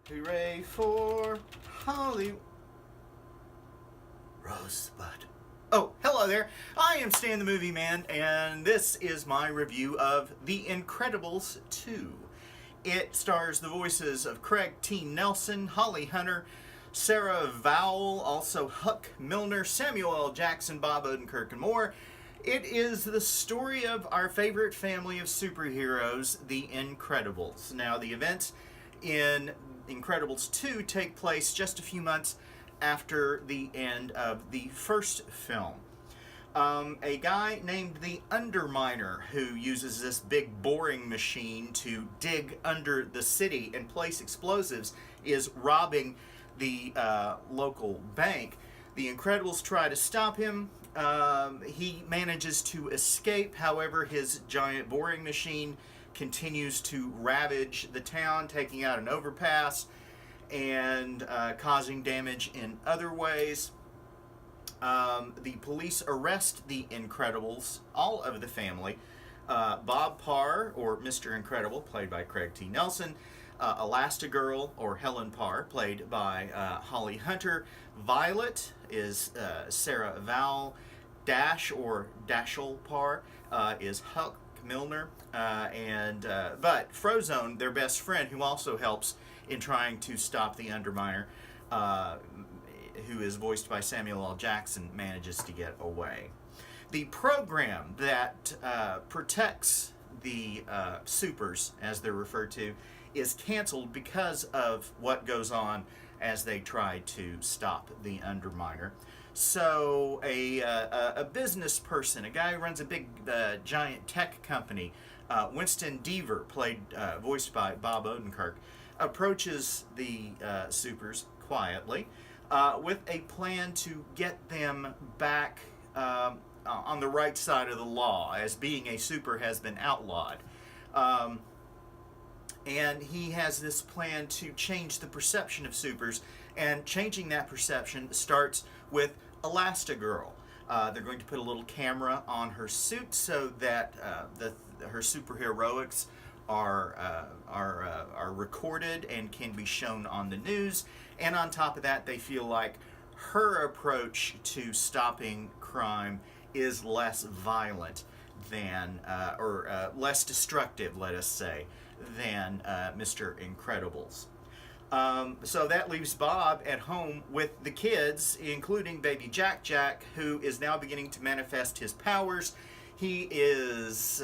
Hooray for Hollywood. Rosebud. Oh, hello there. I am Stan the Movie Man, and this is my review of The Incredibles 2. It stars the voices of Craig T. Nelson, Holly Hunter, Sarah Vowell, also Huck Milner, Samuel L. Jackson, Bob Odenkirk, and more. It is the story of our favorite family of superheroes, the Incredibles. Now, the events in Incredibles 2 take place just a few months after the end of the first film. A guy named the Underminer, who uses this big boring machine to dig under the city and place explosives, is robbing the local bank. The Incredibles try to stop him. He manages to escape. However, his giant boring machine continues to ravage the town, taking out an overpass and causing damage in other ways. The police arrest the Incredibles, all of the family. Bob Parr, or Mr. Incredible, played by Craig T. Nelson. Elastigirl, or Helen Parr, played by Holly Hunter. Violet is Sarah Vowell. Dash, or Dashel Parr, is Huck Milner. But Frozone, their best friend, who also helps in trying to stop the Underminer, who is voiced by Samuel L. Jackson, manages to get away. The program that protects the supers, as they're referred to, is canceled because of what goes on as they try to stop the Underminer. So a business person, a guy who runs a big giant tech company, Winston Deaver, voiced by Bob Odenkirk, approaches the supers quietly with a plan to get them back on the right side of the law, as being a super has been outlawed. And he has this plan to change the perception of supers, and changing that perception starts with Elastigirl. They're going to put a little camera on her suit so that her superheroics are recorded and can be shown on the news. And on top of that, they feel like her approach to stopping crime is less violent than, or less destructive, let us say, than Mr. Incredibles. So that leaves Bob at home with the kids, including baby Jack Jack, who is now beginning to manifest his powers. He has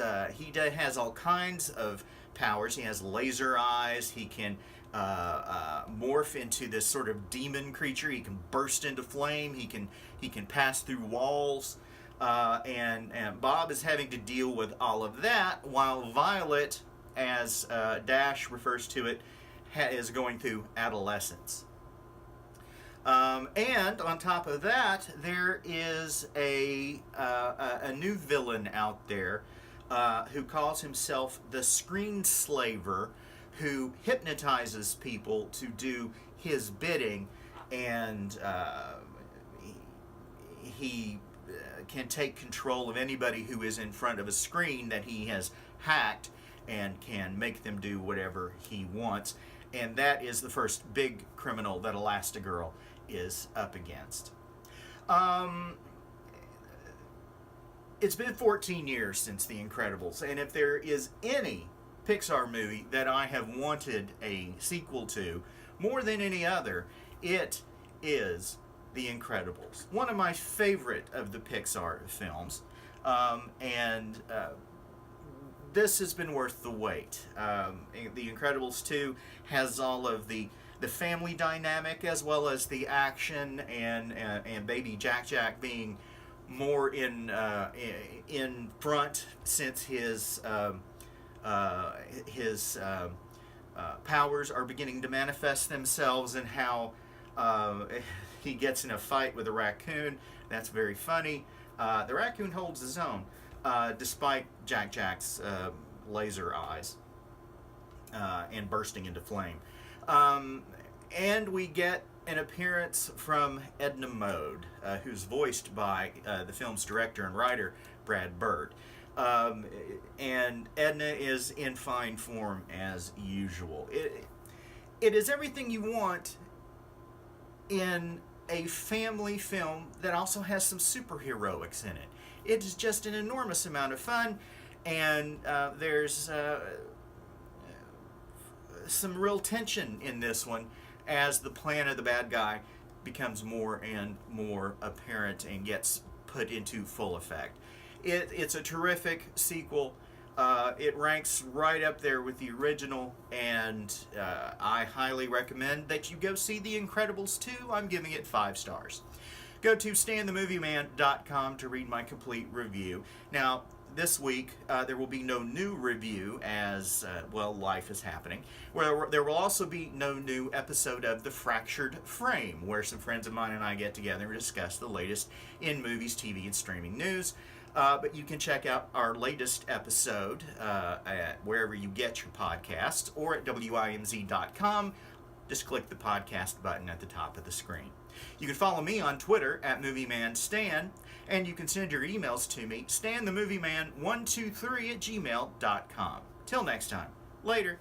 all kinds of powers. He has laser eyes. He can morph into this sort of demon creature. He can burst into flame. He can pass through walls. And Bob is having to deal with all of that, while Violet, as Dash refers to it, is going through adolescence. And on top of that, there is a new villain out there who calls himself the Screenslaver, who hypnotizes people to do his bidding, and he can take control of anybody who is in front of a screen that he has hacked, and can make them do whatever he wants. And that is the first big criminal that Elastigirl is up against. It's been 14 years since The Incredibles, and if there is any Pixar movie that I have wanted a sequel to more than any other, it is The Incredibles. One of my favorite of the Pixar films, and this has been worth the wait. The Incredibles 2 has all of the family dynamic, as well as the action, and baby Jack Jack being more in front, since his powers are beginning to manifest themselves, and how he gets in a fight with a raccoon. That's very funny. The raccoon holds his own, despite Jack Jack's laser eyes and bursting into flame. And we get an appearance from Edna Mode, who's voiced by the film's director and writer, Brad Bird. And Edna is in fine form as usual. It is everything you want in a family film that also has some superheroics in it. It is just an enormous amount of fun, and there's some real tension in this one as the plan of the bad guy becomes more and more apparent and gets put into full effect. It's a terrific sequel. It ranks right up there with the original, and I highly recommend that you go see The Incredibles 2. I'm giving it 5 stars. Go to StanTheMovieMan.com to read my complete review. Now, this week, there will be no new review as, life is happening. There will also be no new episode of The Fractured Frame, where some friends of mine and I get together and discuss the latest in movies, TV, and streaming news. But you can check out our latest episode at wherever you get your podcasts or at WIMZ.com. Just click the podcast button at the top of the screen. You can follow me on Twitter at MovieManStan, and you can send your emails to me, StanTheMovieMan123@gmail.com. Till next time, later.